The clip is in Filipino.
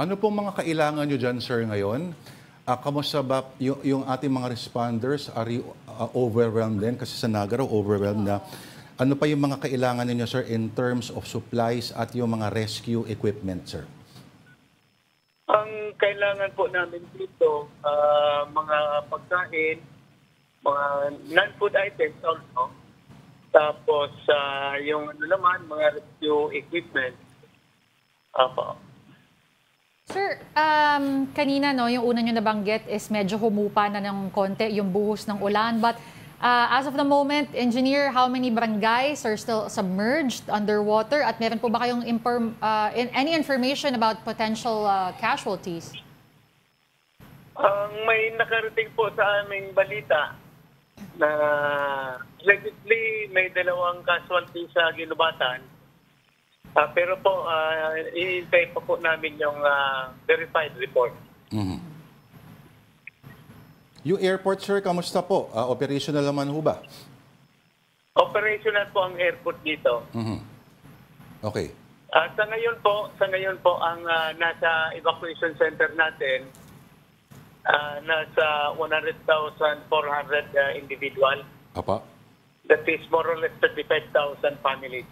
Ano pong mga kailangan nyo dyan, sir, ngayon? Kamusta ba yung ating mga responders? Are you overwhelmed din? Kasi sa Naga raw, overwhelmed na. Ano pa yung mga kailangan ninyo, sir, in terms of supplies at yung mga rescue equipment, sir? Ang kailangan po namin dito, mga pagkain, mga non-food items also. Tapos yung ano naman, mga rescue equipment. Apo. Sir, kanina no, yung una nyo nabanggit is medyo humupa na ng konti yung buhos ng ulan. But as of the moment, engineer, how many barangays are still submerged underwater? At meron po ba kayong any information about potential casualties? May nakarating po sa aming balita na allegedly may 2 casualty sa ginubatan. Pero po, iintay pa po namin yung verified report. Yung airport, sir, kamusta po? Operational naman ho ba? Operational po ang airport dito. Okay. Sa ngayon po ang nasa evacuation center natin, nasa 100,400 individual. Apa? That is more or less 35,000 families.